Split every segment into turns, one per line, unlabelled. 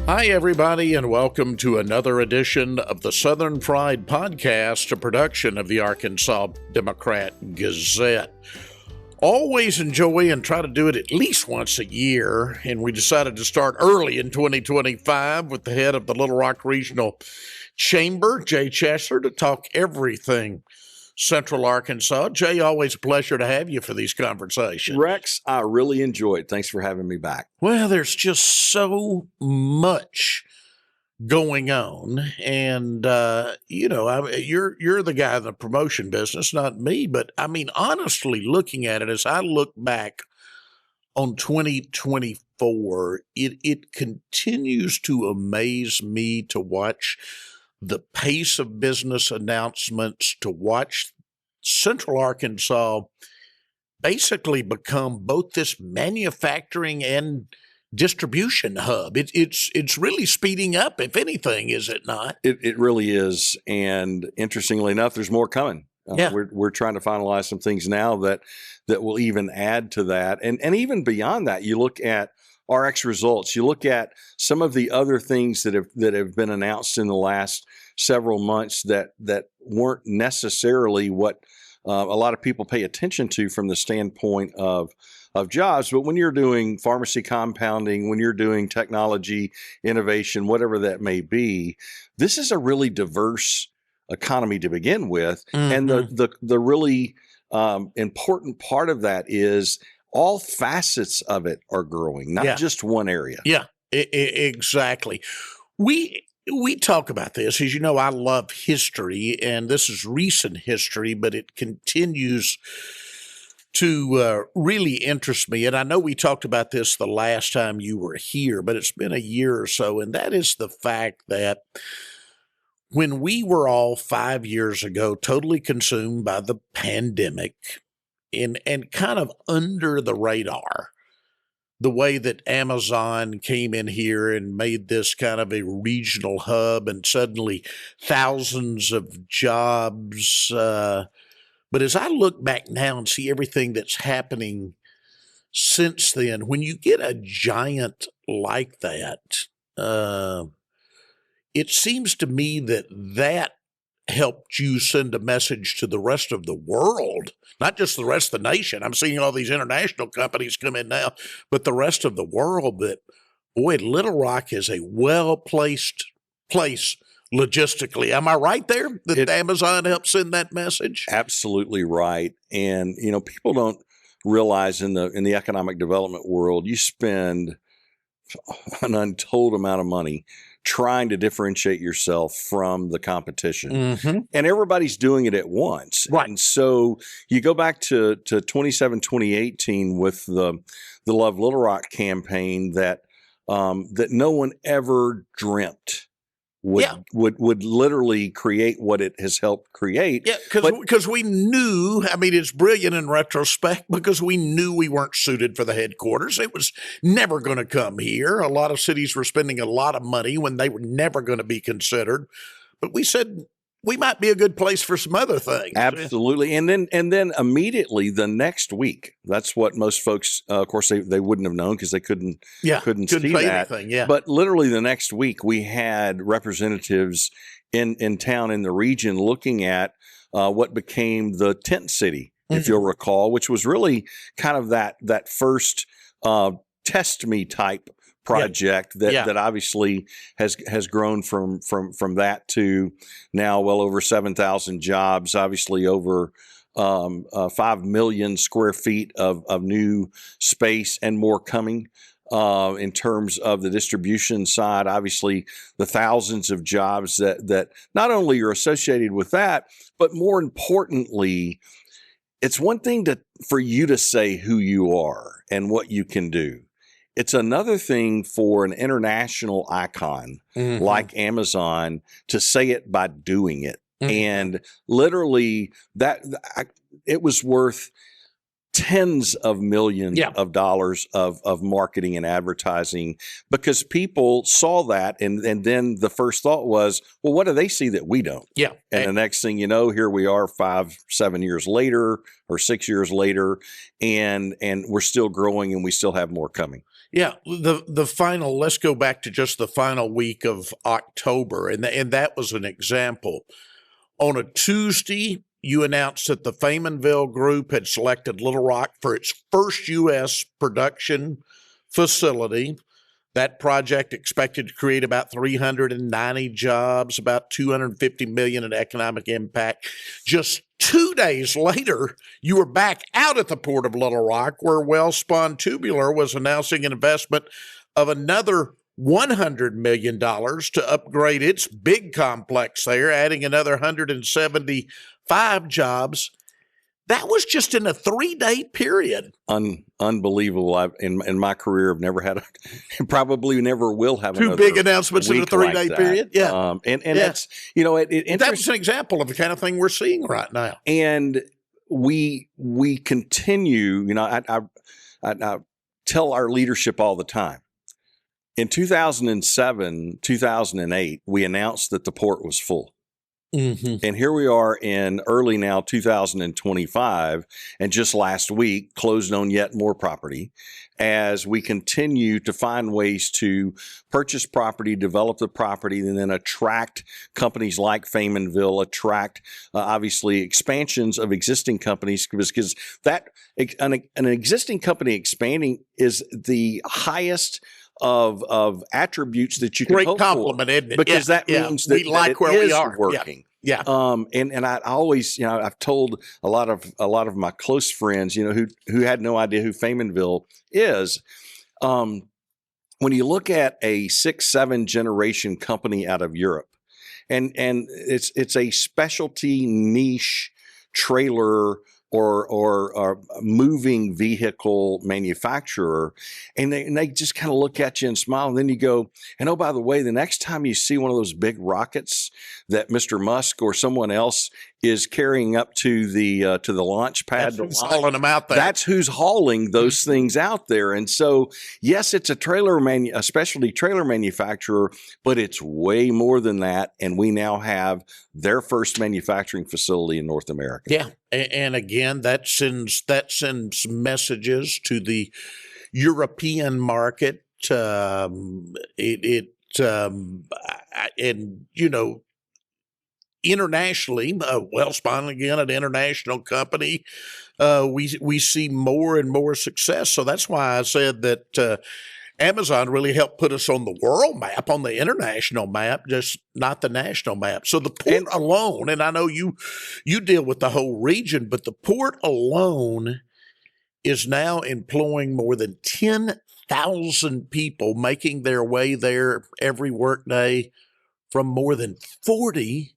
Hi, everybody, and welcome to another edition of the Southern Fried Podcast, a production of the Arkansas Democrat Gazette. Always enjoy and try to do it at least once a year, and we decided to start early in 2025 with the head of the Little Rock Regional Chamber, Jay Chessir, to talk everything Central Arkansas. Jay, always a pleasure to have you for these conversations.
Rex, I really enjoyed. Thanks for having me back.
Well, there's just so much going on, and you're the guy in the promotion business, not me. But I mean, honestly, looking at it as I look back on 2024, it continues to amaze me to watch the pace of business announcements, to watch Central Arkansas basically become both this manufacturing and distribution hub. It's really speeding up, if anything, is it not?
It really is. And interestingly enough, there's more coming. We're trying to finalize some things now that will even add to that. And even beyond that, you look at RX results, you look at some of the other things that have been announced in the last several months that weren't necessarily what a lot of people pay attention to from the standpoint of jobs. But when you're doing pharmacy compounding, when you're doing technology innovation, whatever that may be, this is a really diverse economy to begin with. Mm-hmm. And the really important part of that is all facets of it are growing, not just one area.
Yeah, exactly. We talk about this. As you know, I love history, and this is recent history, but it continues to really interest me. And I know we talked about this the last time you were here, but it's been a year or so, and that is the fact that when we were all 5 years ago totally consumed by the pandemic, and kind of under the radar, the way that Amazon came in here and made this kind of a regional hub, and suddenly thousands of jobs. But as I look back now and see everything that's happening since then, when you get a giant like that, it seems to me that helped you send a message to the rest of the world, not just the rest of the nation. I'm seeing all these international companies come in now, but the rest of the world, that, boy, Little Rock is a well-placed place logistically. Am I right there that Amazon helped send that message?
Absolutely right. And, people don't realize in the economic development world, you spend an untold amount of money trying to differentiate yourself from the competition. Mm-hmm. And everybody's doing it at once.
Right.
And so you go back to 2018 with the Love Little Rock campaign that no one ever dreamt would literally create what it has helped create.
Yeah, because we knew, I mean, it's brilliant in retrospect, because we knew we weren't suited for the headquarters. It was never going to come here. A lot of cities were spending a lot of money when they were never going to be considered. But we said we might be a good place for some other things.
Absolutely. And then immediately the next week, that's what most folks, of course, they wouldn't have known because they couldn't see that.
Anything, yeah. But
literally the next week, we had representatives in town, in the region, looking at what became the tent city, if you'll recall, which was really kind of that first test me type project that obviously has grown from that to now well over 7,000 jobs, obviously over 5 million square feet of new space, and more coming. In terms of the distribution side, obviously the thousands of jobs that not only are associated with that, but more importantly, it's one thing for you to say who you are and what you can do. It's another thing for an international icon like Amazon to say it by doing it. Mm-hmm. And literally it was worth tens of millions of dollars of marketing and advertising, because people saw that. And then the first thought was, well, what do they see that we don't?
Yeah.
And the next thing you know, here we are 5-7 years later or 6 years later, and we're still growing, and we still have more coming.
Yeah, the final. Let's go back to just the final week of October, and that was an example. On a Tuesday, you announced that the Faymanville Group had selected Little Rock for its first U.S. production facility. That project expected to create about 390 jobs, about $250 million in economic impact. Just 2 days later, you were back out at the Port of Little Rock, where Wellspun Tubular was announcing an investment of another $100 million to upgrade its big complex there, adding another 175 jobs. That was just in a 3-day period.
Unbelievable. In my career, I've never had probably never will have
two big announcements in a 3-day period. Yeah.
And that's,
that was an example of the kind of thing we're seeing right now.
And we continue, I tell our leadership all the time. In 2007, 2008, we announced that the port was full.
Mm-hmm.
And here we are in early now 2025, and just last week closed on yet more property as we continue to find ways to purchase property, develop the property, and then attract companies like Faymanville, attract obviously expansions of existing companies, because that an existing company expanding is the highest of attributes that you can hope
compliment,
for,
isn't it?
because that means that
we like
it
where
is
we are
working.
Yeah.
And I always, I've told a lot of my close friends, who had no idea who Faymanville is. When you look at a 6-7 generation company out of Europe, and it's a specialty niche trailer or moving vehicle manufacturer, and they just kind of look at you and smile, and then you go, and oh, by the way, the next time you see one of those big rockets that Mr. Musk or someone else is carrying up to the launch pad,
that's who's hauling them out there.
That's who's hauling those things out there. And so, yes, it's a specialty trailer manufacturer, but it's way more than that. And we now have their first manufacturing facility in North America.
Yeah, and again, that sends messages to the European market. Internationally, Wellspun, again, an international company, we see more and more success. So that's why I said that Amazon really helped put us on the world map, on the international map, just not the national map. So the port alone, and I know you deal with the whole region, but the port alone is now employing more than 10,000 people, making their way there every workday from more than 40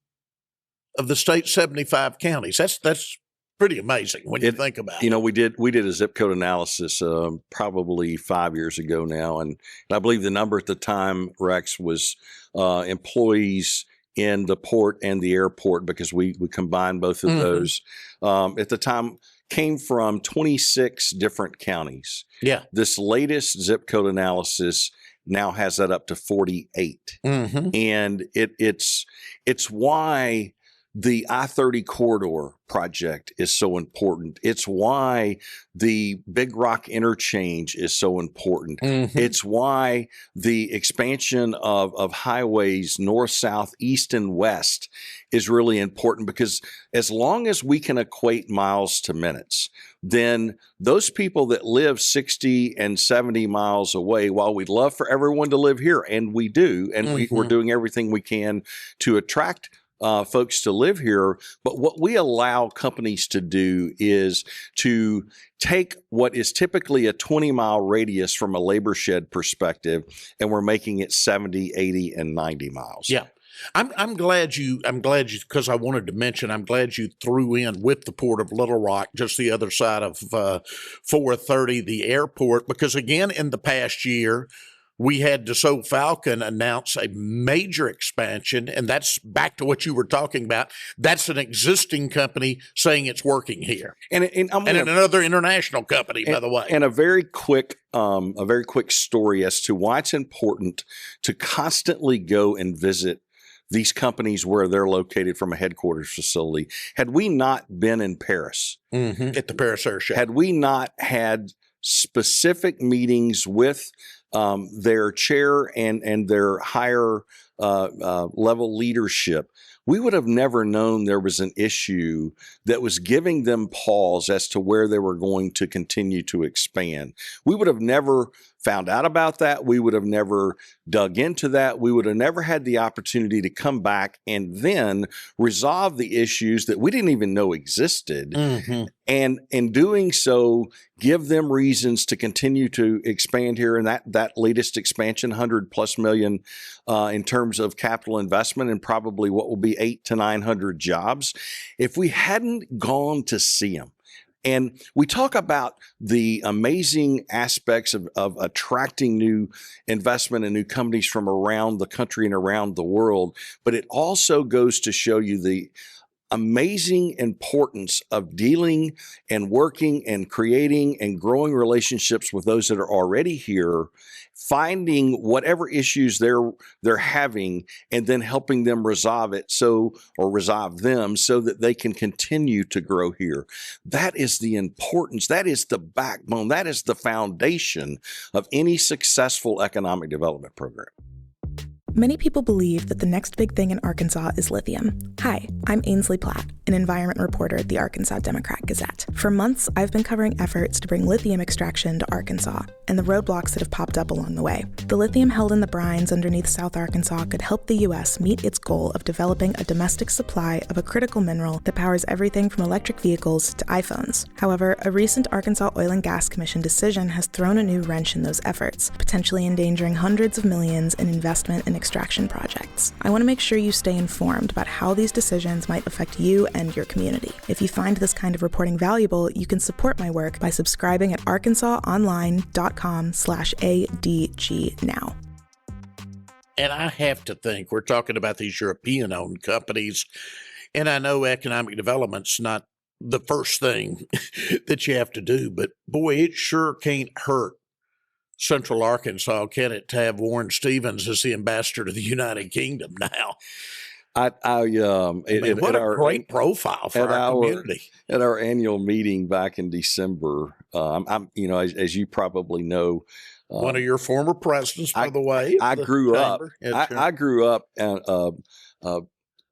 of the state's 75 counties. That's pretty amazing when you think about it.
We did a zip code analysis probably 5 years ago now, and I believe the number at the time, Rex, was employees in the port and the airport, because we combined both of those. At the time, came from 26 different counties.
Yeah.
This latest zip code analysis now has that up to 48.
Mm-hmm.
And it's why the I-30 corridor project is so important. It's why the Big Rock interchange is so important.
Mm-hmm.
It's why the expansion of highways north, south, east, and west is really important, because as long as we can equate miles to minutes, then those people that live 60 and 70 miles away, while we'd love for everyone to live here, and we do, and we're doing everything we can to attract folks to live here. But what we allow companies to do is to take what is typically a 20-mile radius from a labor shed perspective, and we're making it 70, 80, and 90 miles.
Yeah. I'm glad you, because I wanted to mention, I'm glad you threw in with the Port of Little Rock, just the other side of 430, the airport, because again, in the past year, we had DeSoto Falcon announce a major expansion, and that's back to what you were talking about. That's an existing company saying it's working here, and another international company, by the way.
And a very quick story as to why it's important to constantly go and visit these companies where they're located from a headquarters facility. Had we not been in Paris,
at the Paris Air Show,
had we not had specific meetings with their chair and their higher level leadership, we would have never known there was an issue that was giving them pause as to where they were going to continue to expand. We would have never found out about that. We would have never dug into that. We would have never had the opportunity to come back and then resolve the issues that we didn't even know existed. And in doing so, give them reasons to continue to expand here. And that latest expansion, $100+ million in terms of capital investment, and probably what will be 800 to 900 jobs. If we hadn't gone to see them, and we talk about the amazing aspects of attracting new investment and new companies from around the country and around the world, but it also goes to show you the amazing importance of dealing and working and creating and growing relationships with those that are already here, finding whatever issues they're having, and then helping them resolve them so that they can continue to grow here. That is the importance. That is the backbone. That is the foundation of any successful economic development program.
Many people believe that the next big thing in Arkansas is lithium. Hi, I'm Ainsley Platt, an environment reporter at the Arkansas Democrat-Gazette. For months, I've been covering efforts to bring lithium extraction to Arkansas and the roadblocks that have popped up along the way. The lithium held in the brines underneath South Arkansas could help the U.S. meet its goal of developing a domestic supply of a critical mineral that powers everything from electric vehicles to iPhones. However, a recent Arkansas Oil and Gas Commission decision has thrown a new wrench in those efforts, potentially endangering hundreds of millions in investment in extraction projects. I want to make sure you stay informed about how these decisions might affect you and your community. If you find this kind of reporting valuable, you can support my work by subscribing at arkansasonline.com/ADG now.
And I have to think, we're talking about these European-owned companies, and I know economic development's not the first thing that you have to do, but boy, it sure can't hurt Central Arkansas, can it, to have Warren Stevens as the ambassador to the United Kingdom now?
What
a great profile for our community.
At our annual meeting back in December, as you probably know,
one of your former presidents, by the way.
I grew up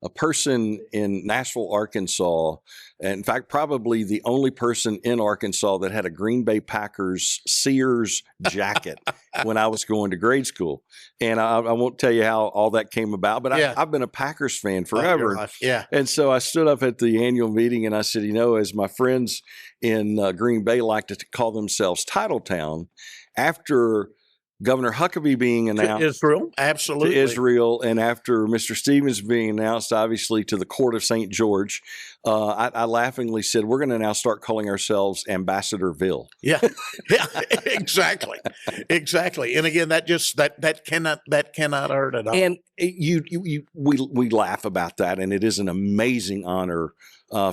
a person in Nashville, Arkansas. In fact, probably the only person in Arkansas that had a Green Bay Packers Sears jacket when I was going to grade school. And I won't tell you how all that came about, but I've been a Packers fan forever. And so I stood up at the annual meeting and I said, as my friends in Green Bay like to call themselves Titletown, after Governor Huckabee being announced
to Israel, absolutely.
To Israel, and after Mr. Stevens being announced, obviously, to the Court of St. George, I laughingly said, we're going to now start calling ourselves Ambassadorville.
Yeah, exactly. And again, that cannot hurt at all.
And we laugh about that, and it is an amazing honor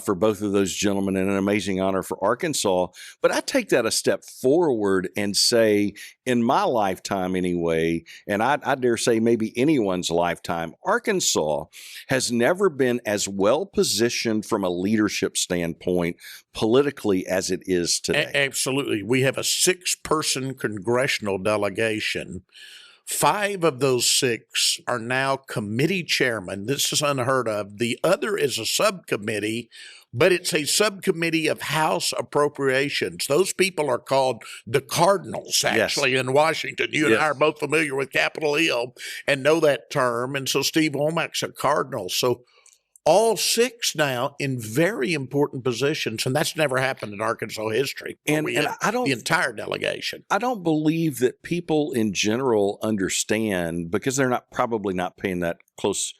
for both of those gentlemen and an amazing honor for Arkansas. But I take that a step forward and say, in my lifetime anyway, and I dare say maybe anyone's lifetime, Arkansas has never been as well positioned from a leadership standpoint politically as it is today.
Absolutely. We have a 6-person congressional delegation. 5 of those 6 are now committee chairmen. This is unheard of. The other is a subcommittee, but it's a subcommittee of House appropriations. Those people are called the Cardinals, actually, in Washington. You and I are both familiar with Capitol Hill and know that term. And so Steve Womack's a Cardinal. So all 6 now in very important positions, and that's never happened in Arkansas history.
And I don't,
the entire delegation.
I don't believe that people in general understand, because they're probably not paying that close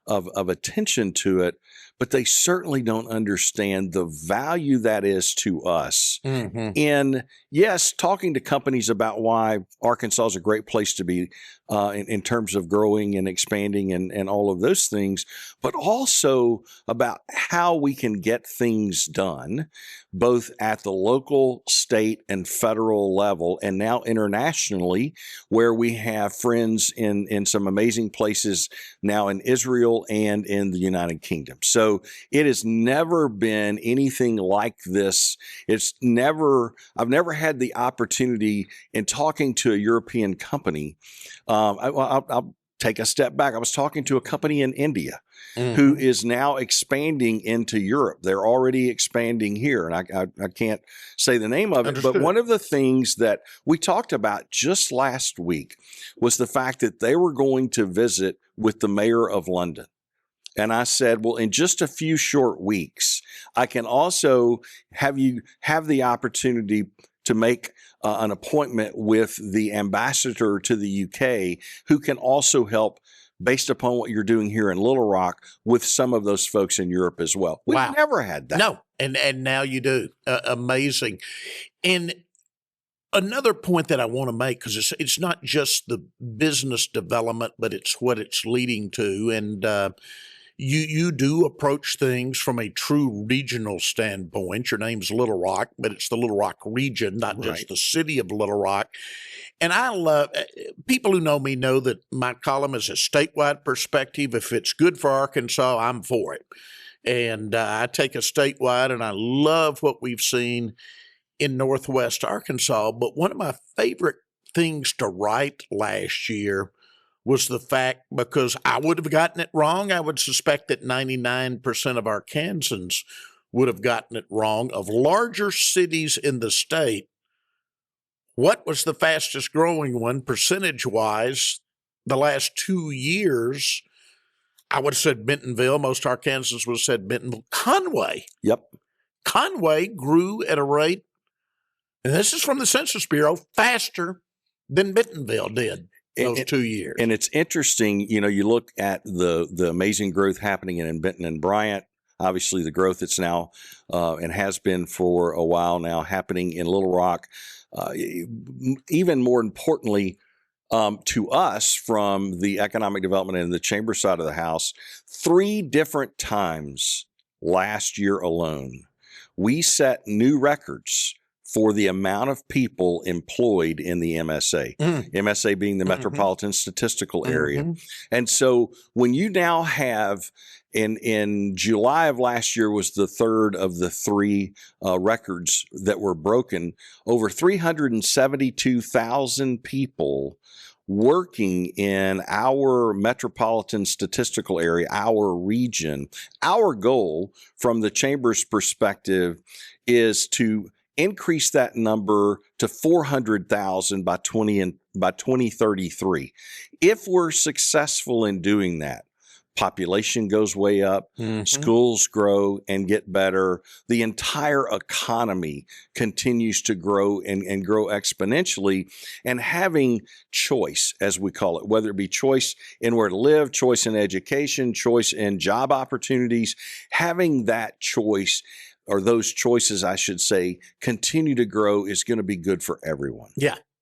of attention to it, but they certainly don't understand the value that is to us. In, yes, talking to companies about why Arkansas is a great place to be in terms of growing and expanding and all of those things, but also about how we can get things done, both at the local, state, and federal level, and now internationally, where we have friends in some amazing places now in Israel and in the United Kingdom. So so it has never been anything like this. I've never had the opportunity in talking to a European company. I'll take a step back. I was talking to a company in India who is now expanding into Europe. They're already expanding here, and I can't say the name of it.
Understood.
But one of the things that we talked about just last week was the fact that they were going to visit with the mayor of London. And I said, well, in just a few short weeks, I can also have you have the opportunity to make an appointment with the ambassador to the UK, who can also help based upon what you're doing here in Little Rock with some of those folks in Europe as well. We've
Wow.
never had that.
No, and now you do. Amazing. And another point that I want to make, because it's not just the business development, but it's what it's leading to. And you do approach things from a true regional standpoint. Your name's Little Rock, but it's the Little Rock region, not just the city of Little Rock. And I love people who know me know that my column is a statewide perspective. If it's good for Arkansas, I'm for it. And I take a statewide, and I love what we've seen in Northwest Arkansas. But one of my favorite things to write last year was the fact, because I would have gotten it wrong, I would suspect that 99% of Arkansans would have gotten it wrong, of larger cities in the state. What was the fastest growing one percentage-wise the last 2 years? I would have said Bentonville. Most Arkansans would have said Bentonville. Conway.
Yep.
Conway grew at a rate, and this is from the Census Bureau, faster than Bentonville did those 2 years.
And it's interesting, you look at the amazing growth happening in Benton and Bryant. Obviously, the growth that's now and has been for a while now happening in Little Rock. Even more importantly, to us from the economic development and the chamber side of the house, 3 different times last year alone, we set new records for the amount of people employed in the MSA, MSA being the Metropolitan Statistical Area. And so when you now have, in July of last year was the third of the 3 records that were broken, over 372,000 people working in our metropolitan statistical area, our region. Our goal from the chamber's perspective is to increase that number to 400,000 by 2033. If we're successful in doing that, population goes way up, schools grow and get better, the entire economy continues to grow and grow exponentially, and having choice, as we call it, whether it be choice in where to live, choice in education, choice in job opportunities, having that choice, or those choices, I should say, continue to grow is going to be good for everyone.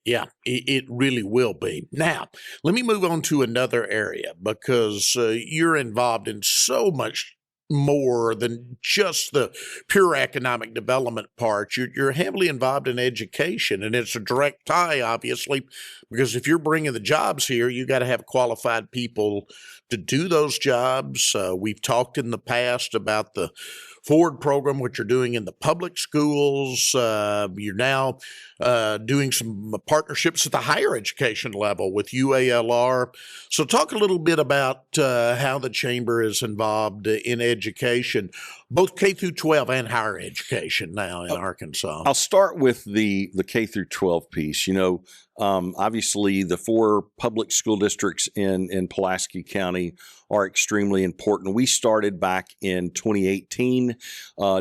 Yeah, it really will be. Now, let me move on to another area, because you're involved in so much more than just the pure economic development part. You're heavily involved in education, and it's a direct tie, obviously, because if you're bringing the jobs here, you got to have qualified people to do those jobs. We've talked in the past about the Ford program, what you're doing in the public schools. You're now doing some partnerships at the higher education level with UALR. So talk a little bit about how the chamber is involved in education, both K through 12 and higher education now in Arkansas.
I'll start with the K through 12 piece. Obviously, the 4 public school districts in Pulaski County are extremely important. We started back in 2018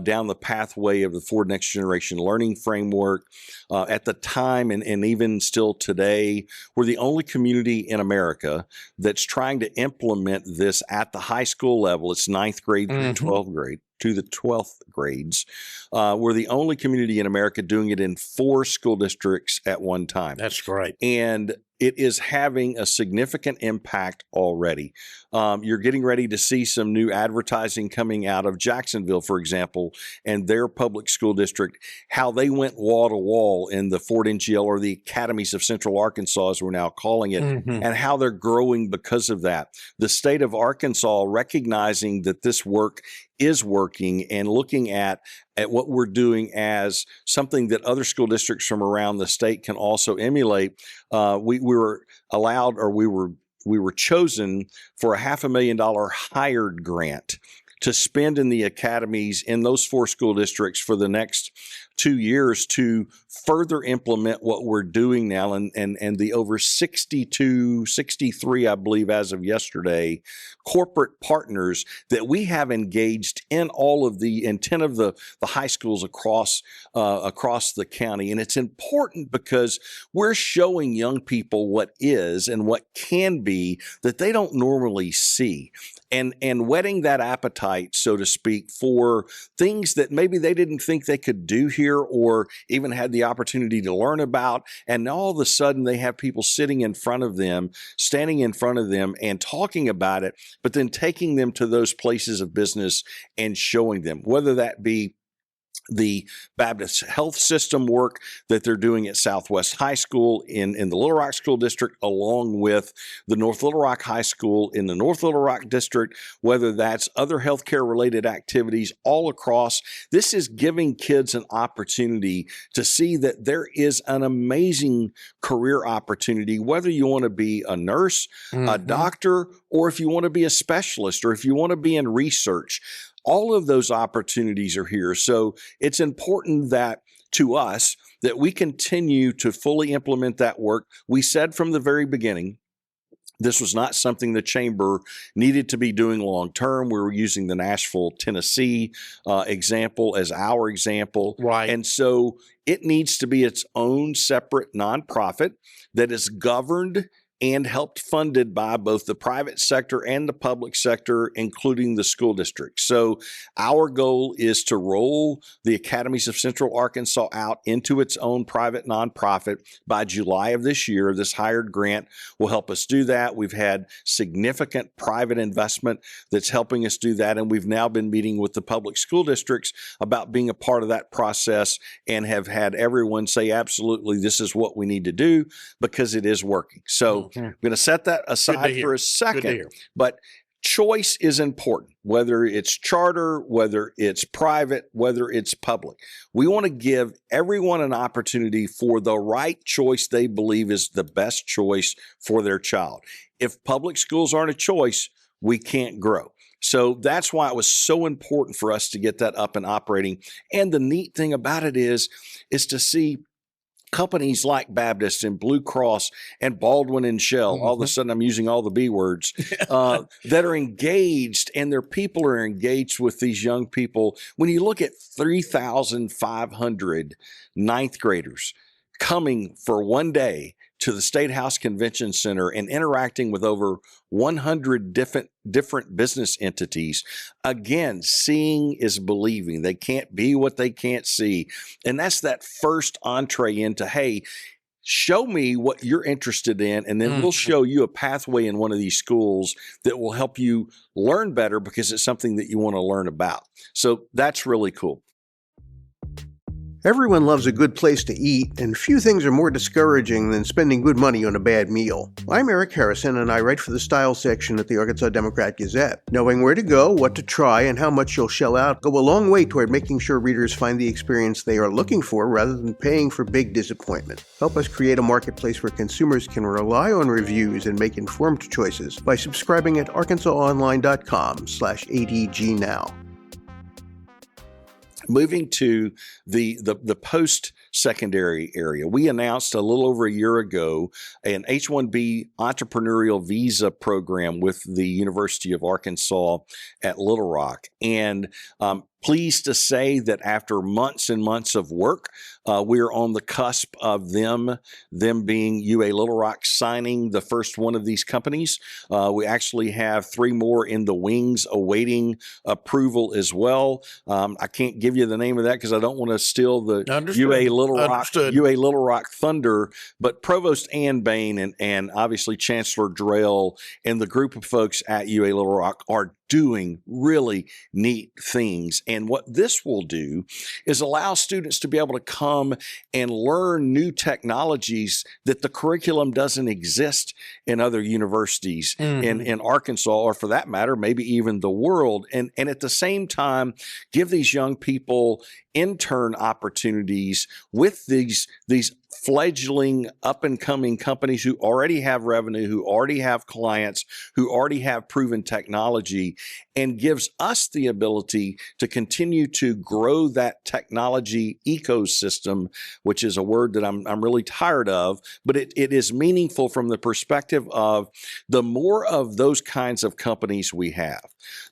down the pathway of the Ford Next Generation Learning Framework. At the time, and even still today, we're the only community in America that's trying to implement this at the high school level. It's 9th grade through 12th grade. To the 12th grades. We're the only community in America doing it in 4 school districts at one time.
That's great.
And it is having a significant impact already. You're getting ready to see some new advertising coming out of Jacksonville, for example, and their public school district, how they went wall to wall in the Fort NGL, or the Academies of Central Arkansas, as we're now calling it, and how they're growing because of that. The state of Arkansas recognizing that this work is working and looking at what we're doing as something that other school districts from around the state can also emulate. We were allowed, or we were chosen for a $500,000 hired grant to spend in the academies in those 4 school districts for the next 2 years to further implement what we're doing now. And the over 62, 63, I believe, as of yesterday, corporate partners that we have engaged in all of in 10 of the high schools across the county. And it's important because we're showing young people what is and what can be that they don't normally see. And whetting that appetite, so to speak, for things that maybe they didn't think they could do here or even had the opportunity to learn about. And all of a sudden they have people sitting in front of them, standing in front of them and talking about it, but then taking them to those places of business and showing them, whether that be the Baptist health system work that they're doing at Southwest High School in the Little Rock School District, along with the North Little Rock High School in the North Little Rock District, whether that's other healthcare related activities all across. This is giving kids an opportunity to see that there is an amazing career opportunity, whether you want to be a nurse, a doctor, or if you want to be a specialist, or if you want to be in research. All of those opportunities are here. So it's important that to us that we continue to fully implement that work. We said from the very beginning, this was not something the chamber needed to be doing long term. We were using the Nashville, Tennessee example as our example.
Right.
And so it needs to be its own separate nonprofit that is governed and helped funded by both the private sector and the public sector, including the school district. So our goal is to roll the Academies of Central Arkansas out into its own private nonprofit by July of this year. This hired grant will help us do that. We've had significant private investment that's helping us do that, and we've now been meeting with the public school districts about being a part of that process and have had everyone say, absolutely, this is what we need to do because it is working. So I'm going to set that aside for a second, but choice is important, whether it's charter, whether it's private, whether it's public. We want to give everyone an opportunity for the right choice they believe is the best choice for their child. If public schools aren't a choice, we can't grow. So that's why it was so important for us to get that up and operating. And the neat thing about it is to see companies like Baptist and Blue Cross and Baldwin and Shell, all of a sudden I'm using all the B words, that are engaged, and their people are engaged with these young people. When you look at 3,500 ninth graders coming for one day to the State House Convention Center and interacting with over 100 different business entities. Again, seeing is believing. They can't be what they can't see. And that's that first entree into, hey, show me what you're interested in, and then we'll show you a pathway in one of these schools that will help you learn better because it's something that you want to learn about. So that's really cool.
Everyone loves a good place to eat, and few things are more discouraging than spending good money on a bad meal. I'm Eric Harrison, and I write for the Style section at the Arkansas Democrat-Gazette. Knowing where to go, what to try, and how much you'll shell out go a long way toward making sure readers find the experience they are looking for rather than paying for big disappointment. Help us create a marketplace where consumers can rely on reviews and make informed choices by subscribing at arkansasonline.com/ADGnow.
Moving to the post-secondary area, we announced a little over a year ago an H-1B entrepreneurial visa program with the University of Arkansas at Little Rock. And pleased to say that after months and months of work, we're on the cusp of them being UA Little Rock signing the first one of these companies. We actually have 3 more in the wings awaiting approval as well. I can't give you the name of that because I don't want to steal the UA Little Rock thunder, but Provost Ann Bain and obviously Chancellor Drell and the group of folks at UA Little Rock are doing really neat things. And what this will do is allow students to be able to come and learn new technologies that the curriculum doesn't exist in other universities in Arkansas, or for that matter, maybe even the world. And at the same time, give these young people intern opportunities with these fledgling up and coming companies who already have revenue, who already have clients, who already have proven technology, and gives us the ability to continue to grow that technology ecosystem, which is a word that I'm really tired of, but it is meaningful from the perspective of the more of those kinds of companies we have,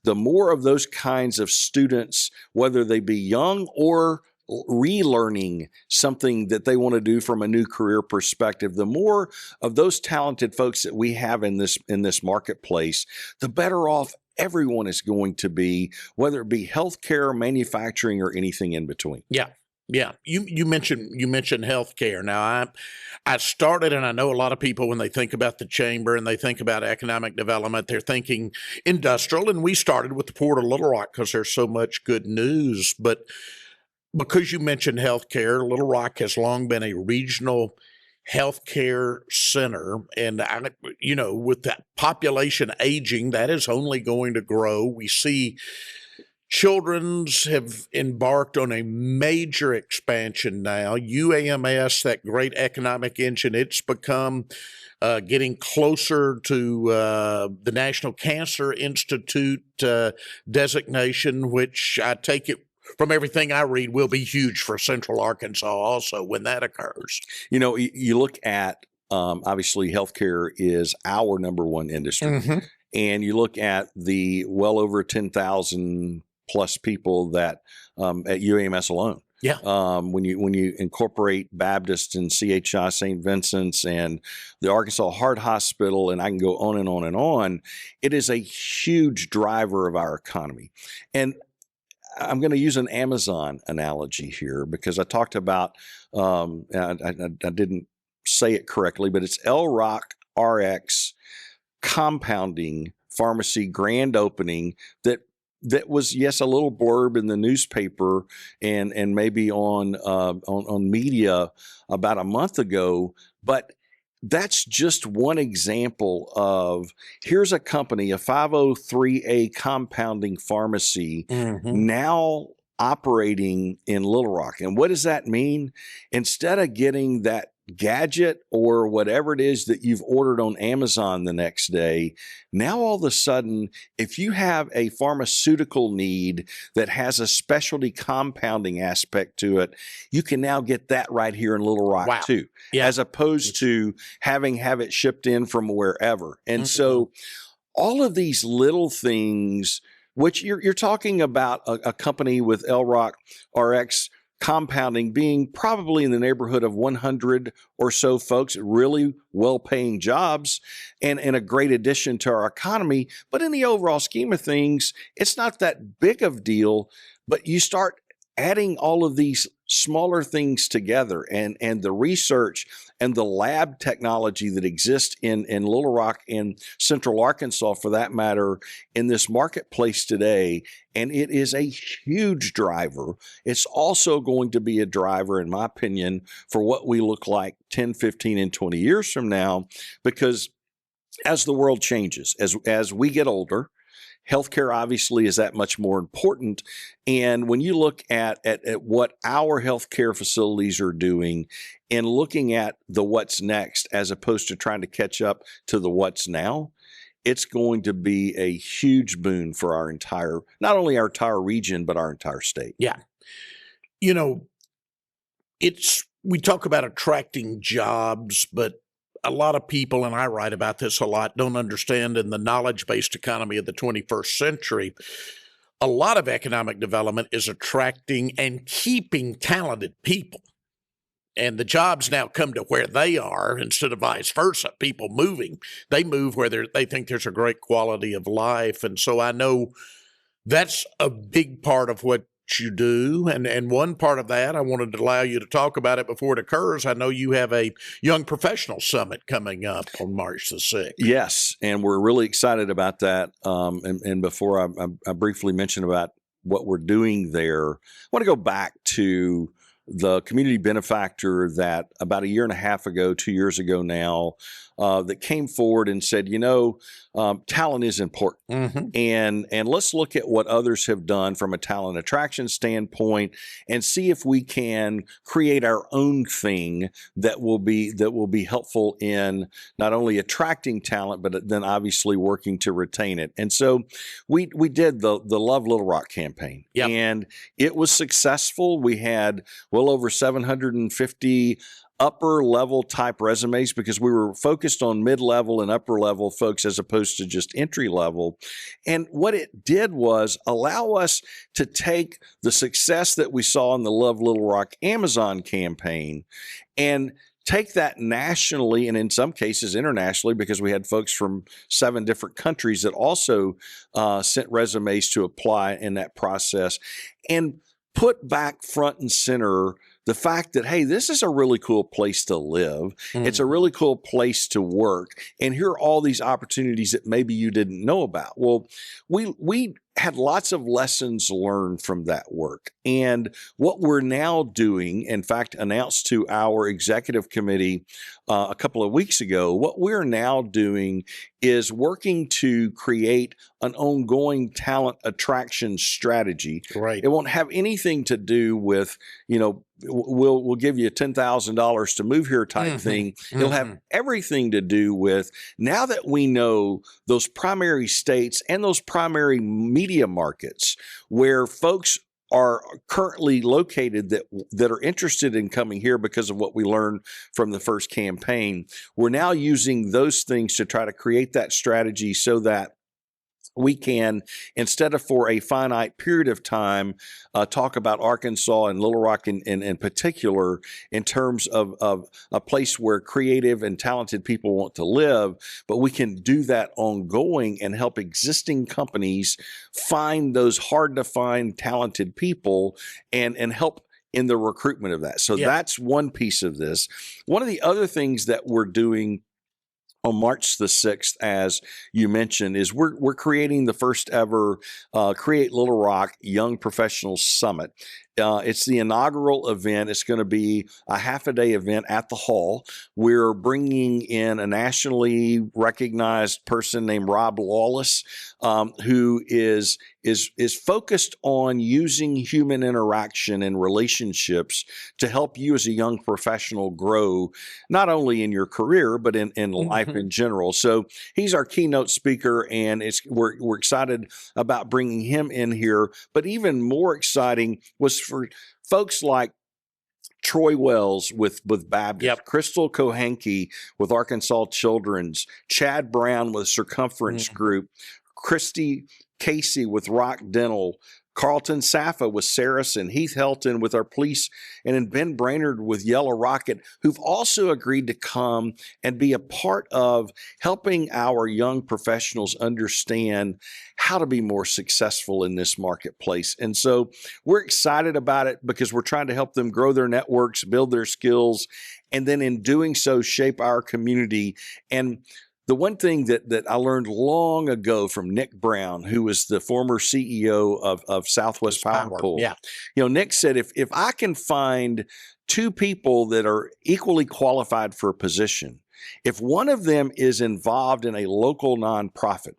the more of those kinds of students, whether they be young or relearning something that they want to do from a new career perspective, the more of those talented folks that we have in this marketplace, the better off everyone is going to be, whether it be healthcare, manufacturing, or anything in between.
Yeah. Yeah, you mentioned healthcare. Now, I started, and I know a lot of people when they think about the chamber and they think about economic development, they're thinking industrial, and we started with the Port of Little Rock because there's so much good news. But because you mentioned healthcare, Little Rock has long been a regional healthcare center, and with that population aging, that is only going to grow. We see Children's have embarked on a major expansion now. UAMS, that great economic engine, it's become getting closer to the National Cancer Institute designation, which I take it from everything I read will be huge for Central Arkansas also when that occurs.
You look at, obviously, healthcare is our number one industry. And you look at the well over 10,000 plus people that at UAMS alone.
Yeah.
When you incorporate Baptist and CHI St. Vincent's and the Arkansas Heart Hospital, and I can go on and on and on, it is a huge driver of our economy. And I'm going to use an Amazon analogy here because I talked about, I didn't say it correctly, but it's LROC RX compounding pharmacy grand opening that was, yes, a little blurb in the newspaper and maybe on media about a month ago, but that's just one example of here's a company, a 503A compounding pharmacy now operating in Little Rock. And what does that mean? Instead of getting that gadget or whatever it is that you've ordered on Amazon the next day, now all of a sudden, if you have a pharmaceutical need that has a specialty compounding aspect to it, you can now get that right here in Little Rock too, as opposed to have it shipped in from wherever. And so all of these little things, which you're talking about a company with LROC RX compounding being probably in the neighborhood of 100 or so folks, really well-paying jobs and a great addition to our economy. But in the overall scheme of things, it's not that big of a deal, but you start adding all of these smaller things together and the research and the lab technology that exists in Little Rock and Central Arkansas, for that matter, in this marketplace today. And it is a huge driver. It's also going to be a driver, in my opinion, for what we look like 10, 15, and 20 years from now, because as the world changes, as we get older, healthcare obviously is that much more important. And when you look at what our healthcare facilities are doing and looking at the what's next, as opposed to trying to catch up to the what's now, it's going to be a huge boon for our not only our entire region, but our entire state.
Yeah. We talk about attracting jobs, but a lot of people, and I write about this a lot, don't understand in the knowledge-based economy of the 21st century, a lot of economic development is attracting and keeping talented people. And the jobs now come to where they are instead of vice versa. People moving, they move where they think there's a great quality of life. And so I know that's a big part of what you do. And one part of that, I wanted to allow you to talk about it before it occurs. I know you have a Young Professional Summit coming up on March the 6th.
Yes, and we're really excited about that. And before I briefly mention about what we're doing there, I want to go back to the community benefactor that about 1.5 years ago, 2 years ago now, that came forward and said, talent is important. And let's look at what others have done from a talent attraction standpoint and see if we can create our own thing that will be helpful in not only attracting talent, but then obviously working to retain it. And so we did the Love Little Rock campaign.
Yep.
And it was successful. We had well over 750 upper level type resumes because we were focused on mid-level and upper level folks as opposed to just entry level. And what it did was allow us to take the success that we saw in the Love Little Rock Amazon campaign and take that nationally and in some cases internationally, because we had folks from 7 different countries that also sent resumes to apply in that process, and put back front and center the fact that, hey, this is a really cool place to live. It's a really cool place to work. And here are all these opportunities that maybe you didn't know about. Well, we had lots of lessons learned from that work. And what we're now doing, in fact, announced to our executive committee a couple of weeks ago, what we're now doing is working to create an ongoing talent attraction strategy.
Right.
It won't have anything to do with, we'll give you $10,000 to move here type thing. It'll have everything to do with, now that we know those primary states and those primary media markets where folks are currently located that are interested in coming here because of what we learned from the first campaign, we're now using those things to try to create that strategy so that we can, instead of for a finite period of time, talk about Arkansas and Little Rock in particular in terms of a place where creative and talented people want to live, but we can do that ongoing and help existing companies find those hard to find talented people and help in the recruitment of that. So that's one piece of this. One of the other things that we're doing on March the 6th, as you mentioned, is we're creating the first ever Create Little Rock Young Professionals Summit. It's the inaugural event. It's going to be a half-a-day event at the hall. We're bringing in a nationally recognized person named Rob Lawless, who is focused on using human interaction and relationships to help you as a young professional grow, not only in your career, but in life in general. So he's our keynote speaker, and we're excited about bringing him in here. But even more exciting was for folks like Troy Wells with Baptist, Crystal Kohanke with Arkansas Children's, Chad Brown with Circumference Group, Christy Casey with Rock Dental, Carlton Safa with Saracen, Heath Helton with our police, and then Ben Brainerd with Yellow Rocket, who've also agreed to come and be a part of helping our young professionals understand how to be more successful in this marketplace. And so we're excited about it because we're trying to help them grow their networks, build their skills, and then in doing so, shape our community. And the one thing that I learned long ago from Nick Brown, who was the former CEO of Southwest Power Pool, Nick said, if I can find 2 people that are equally qualified for a position, if one of them is involved in a local nonprofit,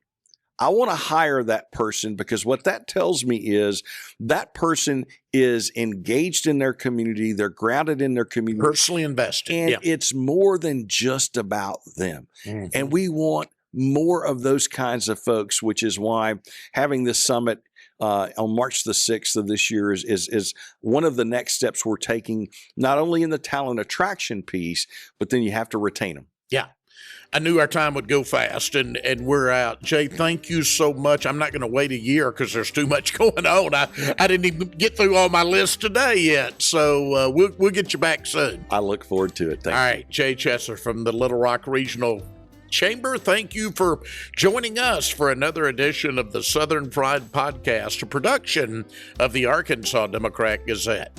I want to hire that person, because what that tells me is that person is engaged in their community. They're grounded in their community.
Personally invested.
And it's more than just about them. And we want more of those kinds of folks, which is why having this summit on March the 6th of this year is one of the next steps we're taking, not only in the talent attraction piece, but then you have to retain them.
Yeah. I knew our time would go fast, and we're out. Jay, thank you so much. I'm not going to wait a year because there's too much going on. I didn't even get through all my lists today yet, so we'll get you back soon.
I look forward to it. Thank you.
All right, Jay Chessir from the Little Rock Regional Chamber, thank you for joining us for another edition of the Southern Pride Podcast, a production of the Arkansas Democrat Gazette.